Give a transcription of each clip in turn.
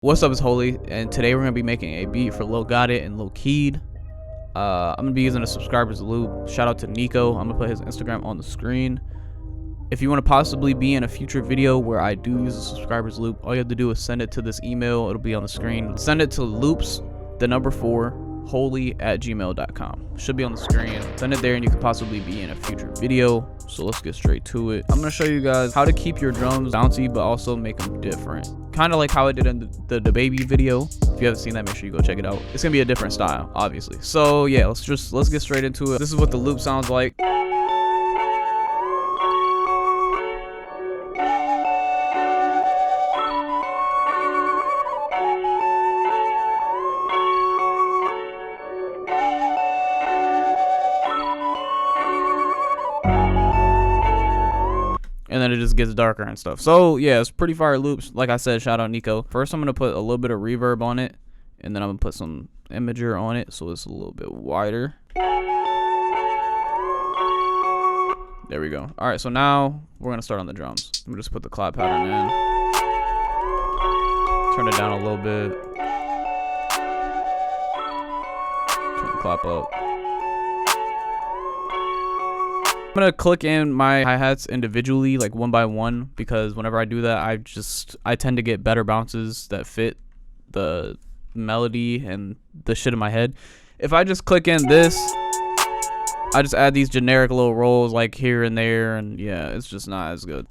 What's up, it's Holy, and today we're gonna be making a beat for Lil GotIt and Lil Keed. I'm gonna be using a subscribers loop. Shout out to Nico. I'm gonna put his Instagram on the screen. If you want to possibly be in a future video where I do use a subscribers loop, all you have to do is send it to this email. It'll be on the screen. Send it to loops4holy@gmail.com. Should be on the screen. Send it there and you could possibly be in a future video. So let's get straight to it. I'm gonna show you guys how to keep your drums bouncy but also make them different, kind of like how I did in the baby video. If you haven't seen that, make sure you go check it out. It's gonna be a different style, obviously. So yeah, let's get straight into it. This is what the loop sounds like. And then it just gets darker and stuff. So yeah, it's pretty fire loops. Like I said, shout out Nico. First, I'm gonna put a little bit of reverb on it, and then I'm gonna put some imager on it so it's a little bit wider. There we go. All right, so now we're gonna start on the drums. I'm gonna just put the clap pattern in. Turn it down a little bit. Turn the clap up. I'm gonna click in my hi-hats individually, like one by one, because whenever I do that, I tend to get better bounces that fit the melody and the shit in my head. If I just click in this, I just add these generic little rolls like here and there, and yeah, it's just not as good.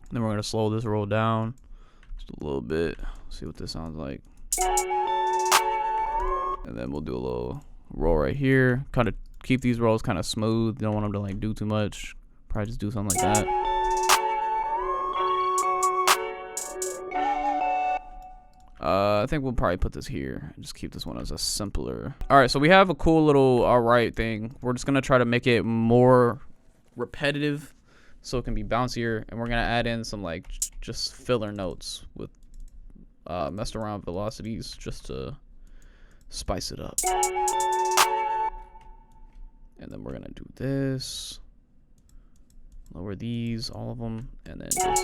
Then we're gonna slow this roll down just a little bit, see what this sounds like. And then we'll do a little roll right here. Kind of keep these rolls kind of smooth. You don't want them to like do too much. Probably just do something like that. I think we'll probably put this here. Just keep this one as a simpler. All right, so we have a cool little alright thing. We're just gonna try to make it more repetitive so it can be bouncier. And we're gonna add in some like just filler notes with messed around velocities just to spice it up. And then we're gonna do this, lower these, all of them, and then just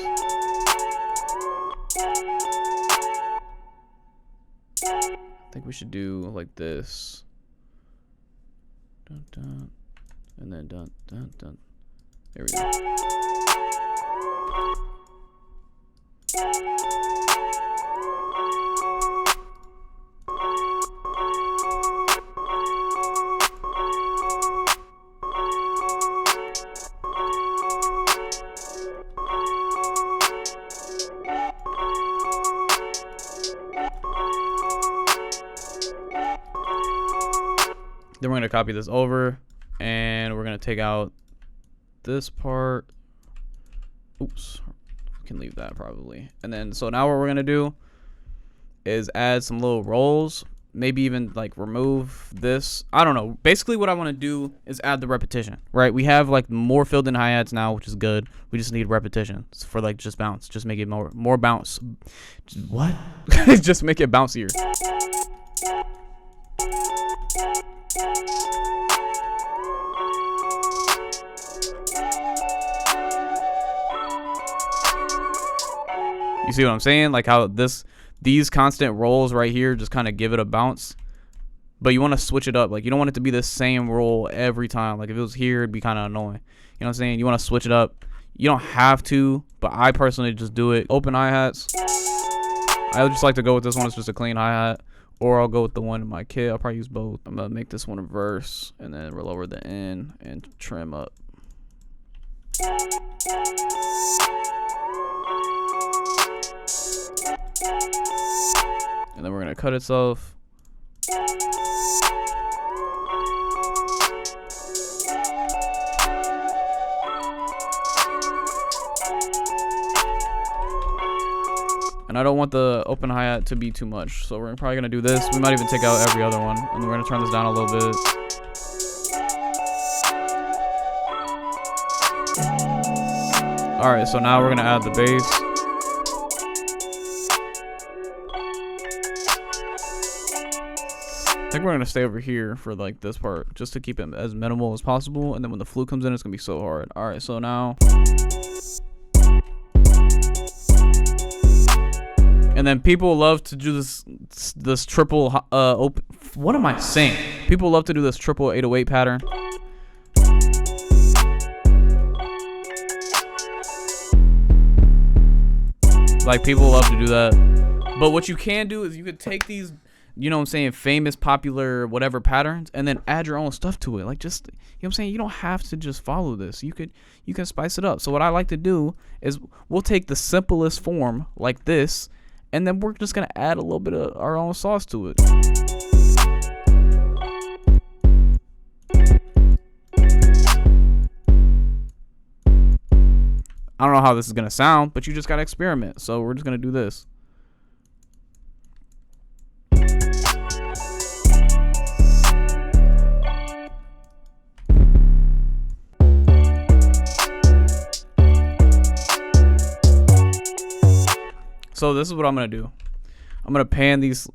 I think we should do like this, dun, dun, and then dun dun dun. There we go. Then we're gonna copy this over, and we're gonna take out this part. Oops, we can leave that probably. And then so now what we're gonna do is add some little rolls, maybe even like remove this. I don't know. Basically what I want to do is add the repetition, right? We have like more filled in hi-hats now, which is good. We just need repetition for like just bounce. Just make it more bounce. What? Just make it bouncier. You see what I'm saying? Like how these constant rolls right here just kind of give it a bounce. But you want to switch it up. Like you don't want it to be the same roll every time. Like if it was here, it'd be kind of annoying. You know what I'm saying? You want to switch it up. You don't have to, but I personally just do it. Open hi-hats. I would just like to go with this one. It's just a clean hi-hat. Or I'll go with the one in my kit. I'll probably use both. I'm going to make this one a verse. And then we'll lower the end and trim up. And then we're gonna cut itself. And I don't want the open hi-hat to be too much, so we're probably gonna do this. We might even take out every other one, and then we're gonna turn this down a little bit. All right, so now we're gonna add the bass. I think we're gonna stay over here for like this part, just to keep it as minimal as possible. And then when the flute comes in, it's gonna be so hard. All right, so now. And then people love to do this triple what am I saying? People love to do this triple 808 pattern. Like, people love to do that. But what you can do is you could take these, you know what I'm saying, famous, popular, whatever patterns, and then add your own stuff to it. Like, just, you know what I'm saying, you don't have to just follow this. You can spice it up. So what I like to do is we'll take the simplest form like this, and then we're just gonna add a little bit of our own sauce to it. I don't know how this is gonna sound, but you just gotta experiment. So we're just gonna do this. So this is what I'm gonna do. I'm gonna pan these.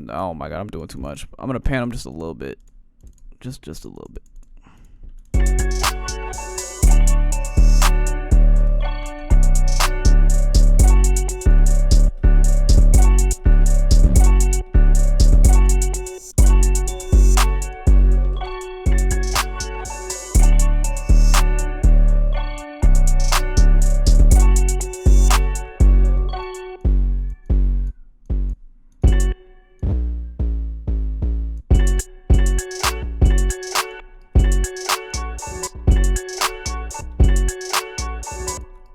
Oh my god, I'm doing too much. I'm gonna pan them just a little bit. Just a little bit.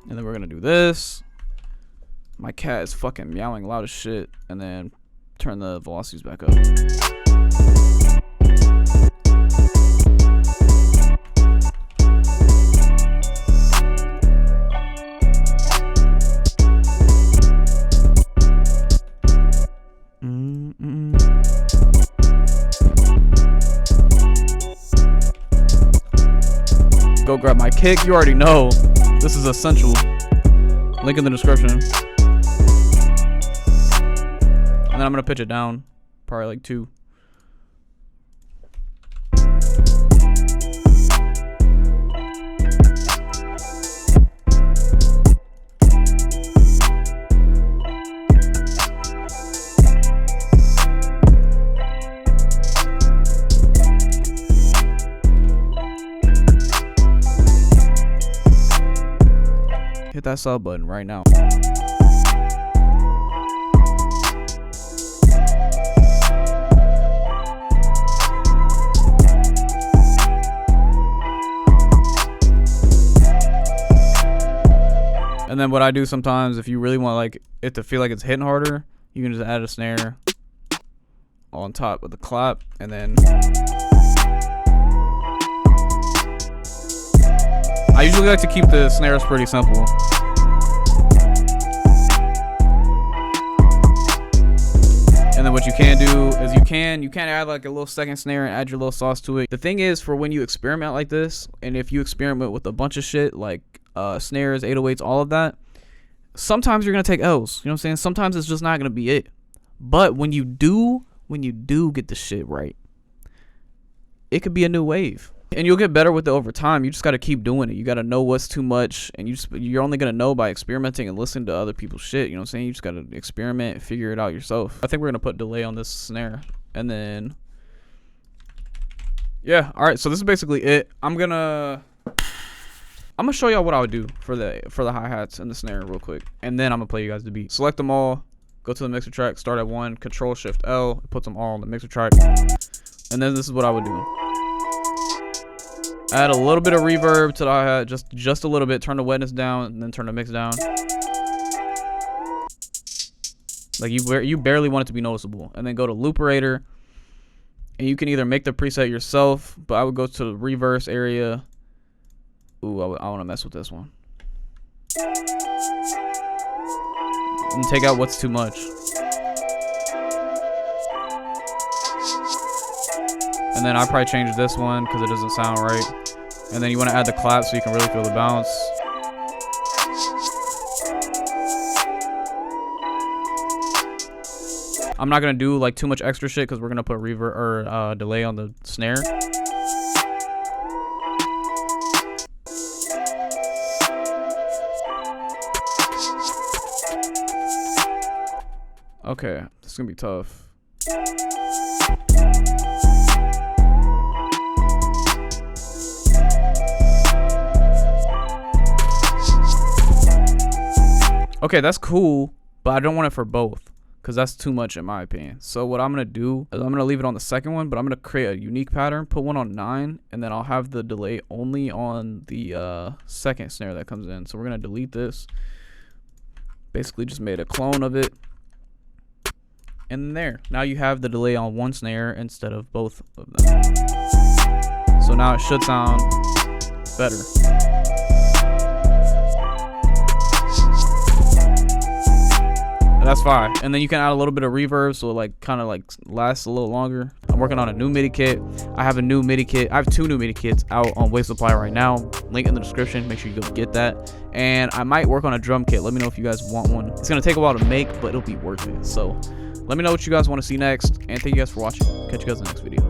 And then we're gonna do this. My cat is fucking meowing loud as shit. And then turn the velocities back up. Go grab my kick. You already know. This is essential. Link in the description. And then I'm gonna pitch it down. Probably like 2. Hit that sub button right now. And then what I do sometimes, if you really want like it to feel like it's hitting harder, you can just add a snare on top of the clap, and then I usually like to keep the snares pretty simple. And then what you can do is you can add like a little second snare and add your little sauce to it. The thing is, for when you experiment like this, and if you experiment with a bunch of shit like snares, 808s, all of that, sometimes you're gonna take L's. You know what I'm saying? Sometimes it's just not gonna be it. But when you do get the shit right, it could be a new wave. And you'll get better with it over time. You just got to keep doing it. You got to know what's too much, and you're only going to know by experimenting and listening to other people's shit. You know what I'm saying? You just got to experiment and figure it out yourself. I think we're going to put delay on this snare, and then yeah. All right, so this is basically it. I'm going to show y'all what I would do for the hi-hats and the snare real quick, and then I'm going to play you guys the beat. Select them all, go to the mixer track, start at 1, Control Shift L, it puts them all on the mixer track. And then this is what I would do. Add a little bit of reverb to the hi-hat, just a little bit. Turn the wetness down, and then turn the mix down. Like you barely want it to be noticeable. And then go to looperator, and you can either make the preset yourself, but I would go to the reverse area. Ooh, I want to mess with this one. And take out what's too much. And then I probably change this one because it doesn't sound right. And then you want to add the clap so you can really feel the bounce. I'm not gonna do like too much extra shit because we're gonna put reverb or delay on the snare. Okay, this is gonna be tough. Okay, that's cool, but I don't want it for both because that's too much in my opinion. So what I'm gonna do is I'm gonna leave it on the second one, but I'm gonna create a unique pattern, put one on 9, and then I'll have the delay only on the second snare that comes in. So we're gonna delete this. Basically just made a clone of it. And there, now you have the delay on one snare instead of both of them. So now it should sound better. That's fine. And then you can add a little bit of reverb so it like kind of like lasts a little longer. I'm working on a new MIDI kit. I have a new MIDI kit. I have 2 new MIDI kits out on Wave Supply right now. Link in the description. Make sure you go get that. And I might work on a drum kit. Let me know if you guys want one. It's gonna take a while to make, but it'll be worth it. So let me know what you guys want to see next. And thank you guys for watching. Catch you guys in the next video.